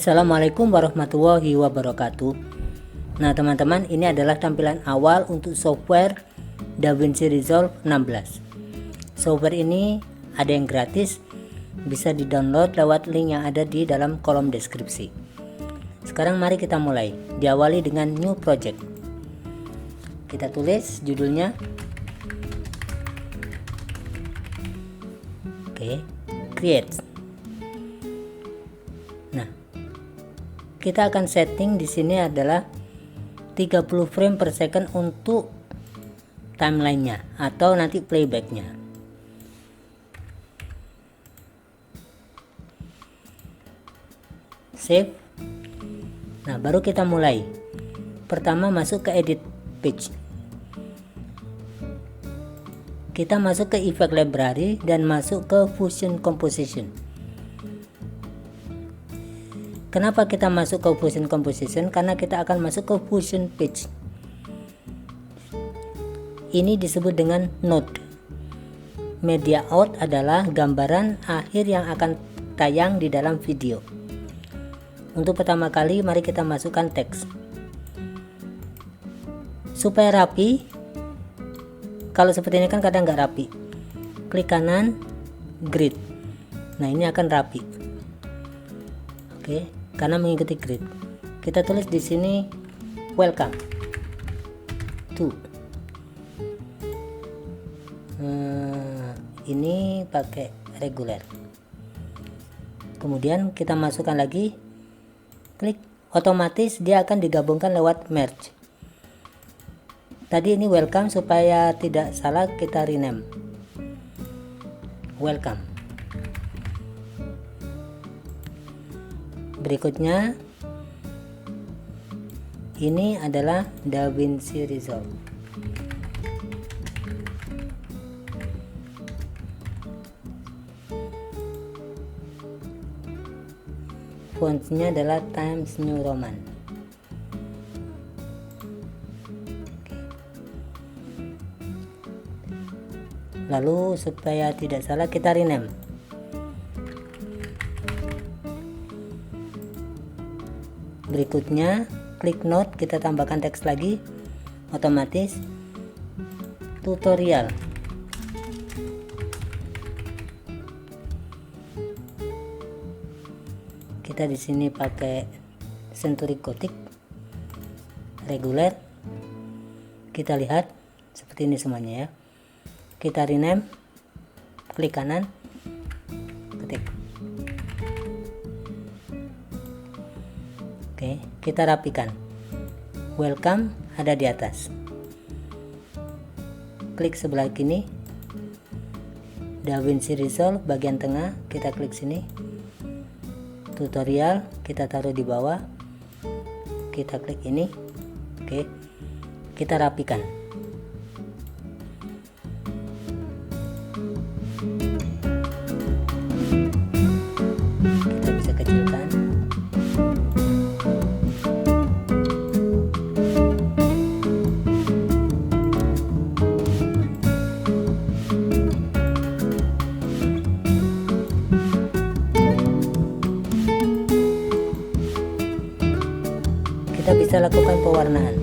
Assalamualaikum warahmatullahi wabarakatuh. Nah teman-teman, ini adalah tampilan awal untuk software DaVinci Resolve 16. Software ini ada yang gratis, bisa di-download lewat link yang ada di dalam kolom deskripsi. Sekarang mari kita mulai. Diawali dengan new project. Kita tulis judulnya. Oke, create. Nah, kita akan setting di sini adalah 30 frame per second untuk timelinenya atau nanti playbacknya. Save. Nah, baru kita mulai. Pertama masuk ke edit page. Kita masuk ke effect library dan masuk ke fusion composition. Kenapa kita masuk ke fusion composition? Karena kita akan masuk ke fusion page. Ini disebut dengan node. Media out adalah gambaran akhir yang akan tayang di dalam video. Untuk pertama kali, mari kita masukkan teks. Supaya rapi, kalau seperti ini kan kadang nggak rapi. Klik kanan, grid. Nah, ini akan rapi. Oke, karena mengikuti grid. Kita tulis di sini welcome to. Ini pakai regular. Kemudian kita masukkan lagi, klik, otomatis dia akan digabungkan lewat merge. Tadi ini welcome, supaya tidak salah kita rename welcome. Berikutnya ini adalah DaVinci Resolve. Fontnya adalah Times New Roman. Lalu supaya tidak salah kita rename. Berikutnya klik note, kita tambahkan teks lagi, otomatis tutorial. Kita di sini pakai Century Gothic, regular. Kita lihat seperti ini semuanya ya. Kita rename, klik kanan, ketik. Oke, kita rapikan. Welcome ada di atas. Klik sebelah kiri, DaVinci Resolve bagian tengah, kita klik sini. Tutorial kita taruh di bawah. Kita klik ini. Oke. Kita rapikan. Kita bisa kecilkan. Kita bisa lakukan pewarnaan.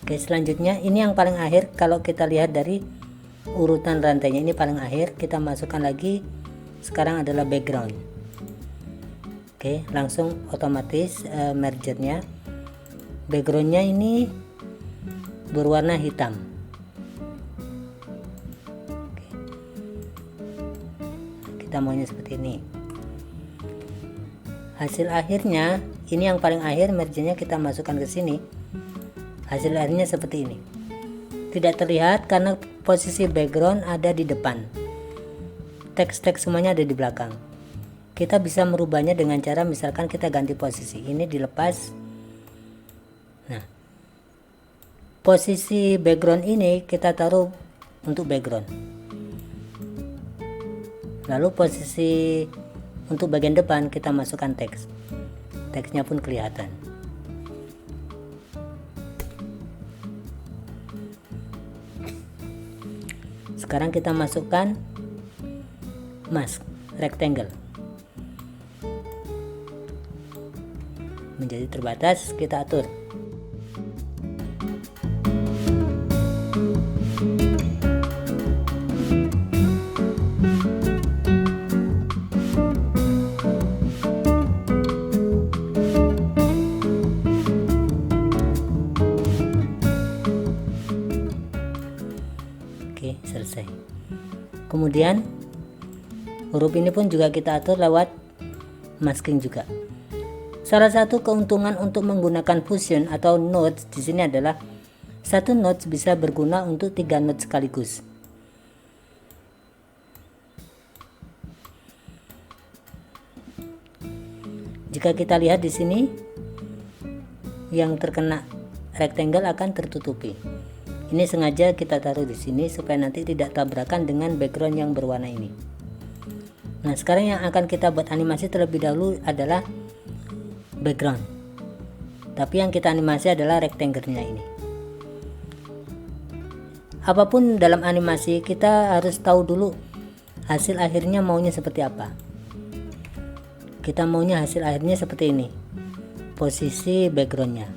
Oke, selanjutnya ini yang paling akhir. Kalau kita lihat dari urutan rantainya, ini paling akhir. Kita masukkan lagi, sekarang adalah background. Oke, langsung otomatis mergernya. Backgroundnya ini berwarna hitam. Oke. Kita maunya seperti ini. Hasil akhirnya, ini yang paling akhir, mergernya kita masukkan ke sini. Hasil akhirnya seperti ini. Tidak terlihat karena posisi background ada di depan. Teks-teks semuanya ada di belakang. Kita bisa merubahnya dengan cara misalkan kita ganti posisi, ini dilepas. Nah, posisi background ini kita taruh untuk background, lalu posisi untuk bagian depan kita masukkan teks, teksnya pun kelihatan. Sekarang kita masukkan mask rectangle menjadi terbatas, kita atur. Oke, selesai. Kemudian huruf ini pun juga kita atur lewat masking juga. Salah satu keuntungan untuk menggunakan fusion atau nodes di sini adalah satu nodes bisa berguna untuk 3 nodes sekaligus. Jika kita lihat di sini, yang terkena rectangle akan tertutupi. Ini sengaja kita taruh di sini supaya nanti tidak tabrakan dengan background yang berwarna ini. Nah, sekarang yang akan kita buat animasi terlebih dahulu adalah background, tapi yang kita animasi adalah rectangle-nya ini. Apapun dalam animasi, kita harus tahu dulu hasil akhirnya maunya seperti apa. Kita maunya hasil akhirnya seperti ini, posisi backgroundnya.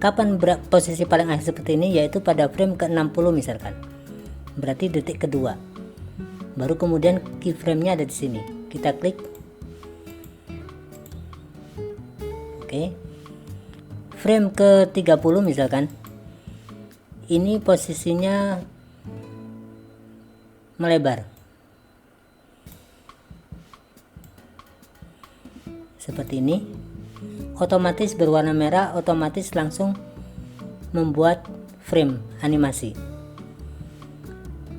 Kapan posisi paling akhir seperti ini? Yaitu pada frame ke-60 misalkan, berarti detik kedua. Baru kemudian keyframe-nya ada di sini. Kita klik. Oke. Frame ke-30 misalkan. Ini posisinya melebar. Seperti ini. Otomatis berwarna merah, otomatis langsung membuat frame animasi.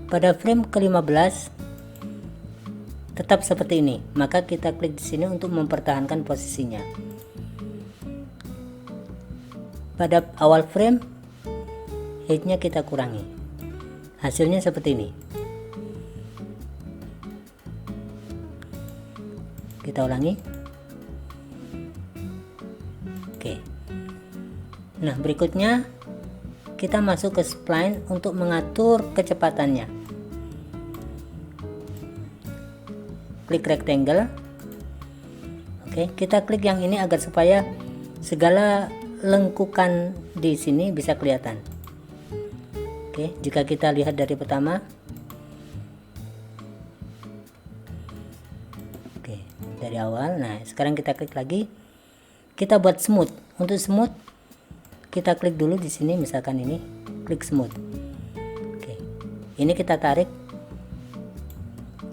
Pada frame ke-15 tetap seperti ini, maka kita klik di sini untuk mempertahankan posisinya. Pada awal frame, height-nya kita kurangi. Hasilnya seperti ini. Kita ulangi. Oke. Nah, berikutnya kita masuk ke spline untuk mengatur kecepatannya. Klik rectangle. Oke, kita klik yang ini agar supaya segala lengkukan di sini bisa kelihatan. Oke, jika kita lihat dari pertama. Oke, dari awal. Nah, sekarang kita klik lagi. Kita buat smooth. Untuk smooth kita klik dulu di sini, misalkan ini, klik smooth. Oke. Ini kita tarik.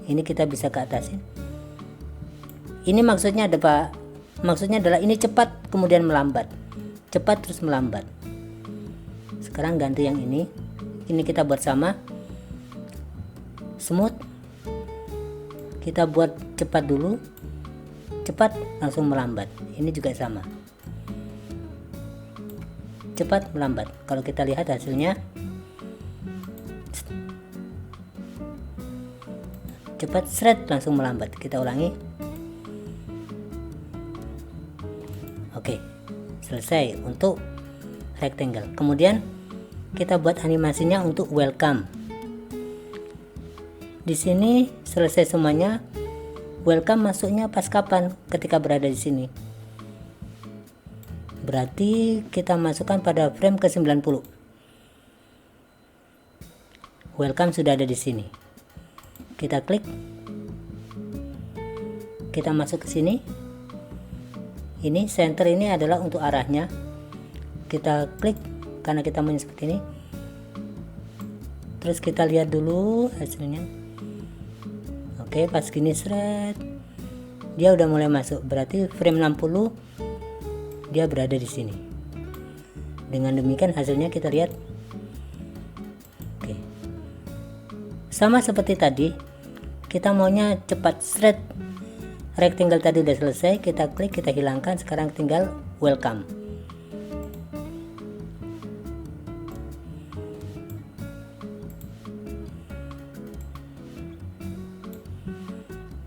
Ini kita bisa ke atasin. Ini maksudnya ada Pak. Maksudnya adalah ini cepat kemudian melambat. Cepat terus melambat. Sekarang ganti yang ini. Ini kita buat sama. Smooth. Kita buat cepat dulu. Cepat langsung melambat. Ini juga sama. Cepat melambat. Kalau kita lihat hasilnya, cepat shred langsung melambat. Kita ulangi. Oke, selesai untuk rectangle. Kemudian kita buat animasinya untuk welcome. Di sini selesai semuanya. Welcome masuknya pas kapan? Ketika berada di sini. Berarti kita masukkan pada frame ke-90. Welcome sudah ada di sini. Kita klik. Kita masuk ke sini. Ini center ini adalah untuk arahnya. Kita klik karena kita mau seperti ini. Terus kita lihat dulu hasilnya. Oke, pas gini shred. Dia udah mulai masuk. Berarti frame 60 dia berada di sini. Dengan demikian hasilnya kita lihat. Oke. Sama seperti tadi, kita maunya cepat shred. Rectangle tadi udah selesai, kita klik, kita hilangkan, sekarang tinggal welcome.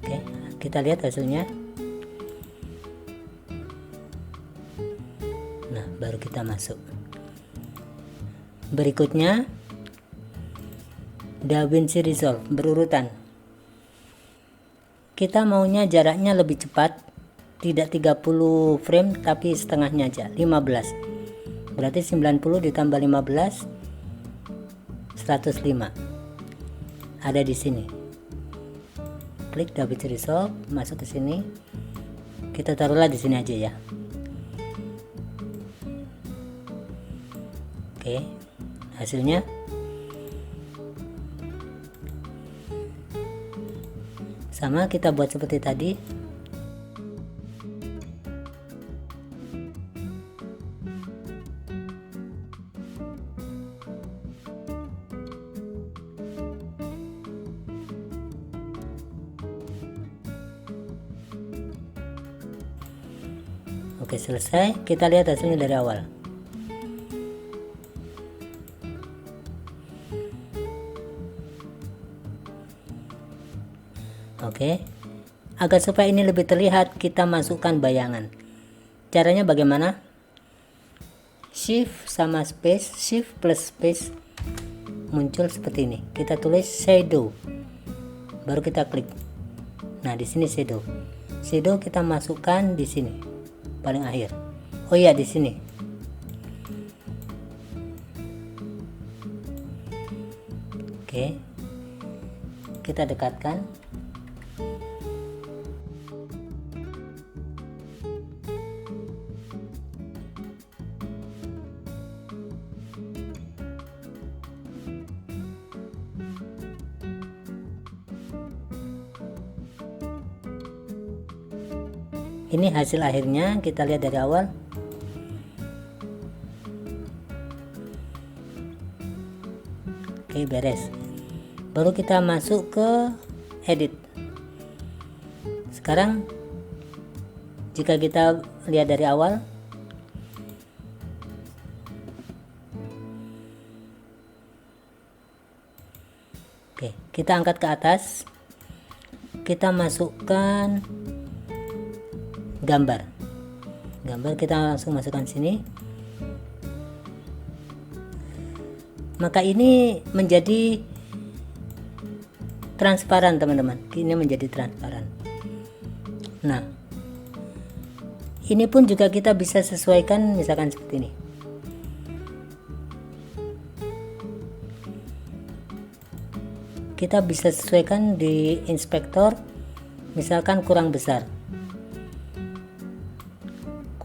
Oke, kita lihat hasilnya. Nah, baru kita masuk. Berikutnya DaVinci Resolve berurutan. Kita maunya jaraknya lebih cepat, tidak 30 frame tapi setengahnya aja, 15. Berarti 90 ditambah 15 105. Ada di sini. Klik DaVinci Resolve, masuk ke sini. Kita taruhlah di sini aja ya. Oke, hasilnya sama, kita buat seperti tadi. Oke, selesai. Kita lihat hasilnya dari awal. Oke, agar supaya ini lebih terlihat, kita masukkan bayangan. Caranya bagaimana? Shift sama space, shift plus space, muncul seperti ini. Kita tulis shadow, baru kita klik. Nah, di sini shadow. Shadow kita masukkan di sini, paling akhir. Oh iya, di sini. Oke, kita dekatkan. Ini hasil akhirnya, kita lihat dari awal. Oke, beres. Baru kita masuk ke edit. Sekarang jika kita lihat dari awal, oke, kita angkat ke atas, kita masukkan gambar kita langsung masukkan sini. Maka ini menjadi transparan, teman-teman. Ini menjadi transparan. Nah, ini pun juga kita bisa sesuaikan, misalkan seperti ini. Kita bisa sesuaikan di inspektor, misalkan kurang besar,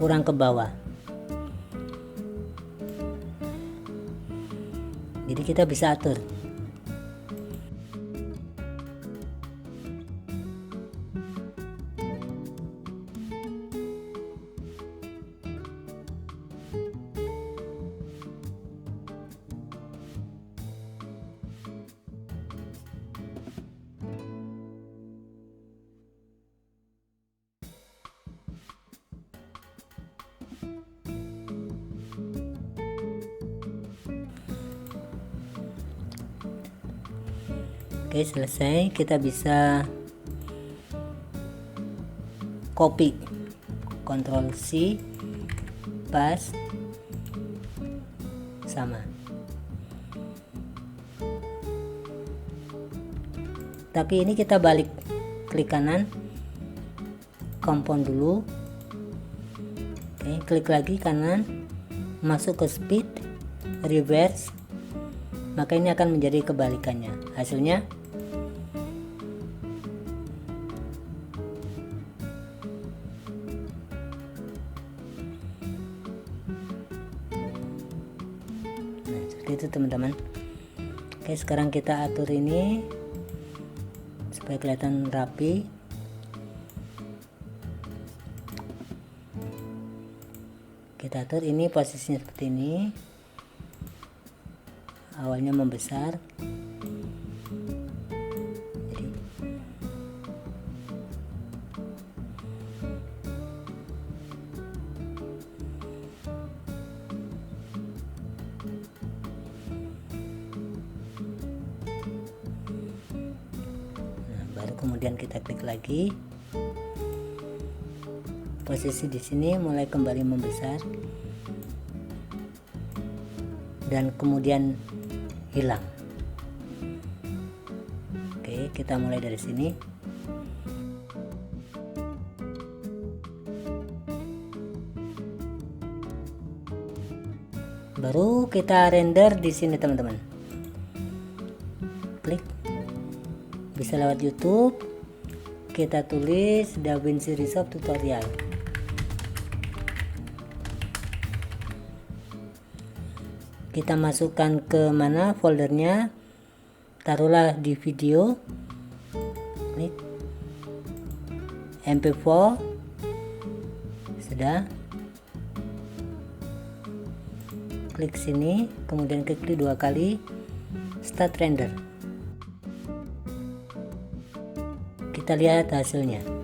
kurang ke bawah. Jadi kita bisa atur. Oke, selesai. Kita bisa copy, Ctrl C, paste, sama. Tapi ini kita balik, klik kanan, compound dulu. Oke, klik lagi kanan, masuk ke speed, reverse, maka ini akan menjadi kebalikannya. Hasilnya itu, teman-teman. Oke, sekarang kita atur ini supaya kelihatan rapi. Kita atur ini posisinya seperti ini, awalnya membesar, kemudian kita klik lagi. Posisi di sini mulai kembali membesar dan kemudian hilang. Oke, kita mulai dari sini. Baru kita render di sini teman-teman. Klik. Bisa lewat YouTube. Kita tulis DaVinci Resolve tutorial. Kita masukkan ke mana foldernya. Taruhlah di video. Klik. MP4. Sudah. Klik sini, kemudian klik 2 kali, start render. Kita lihat hasilnya.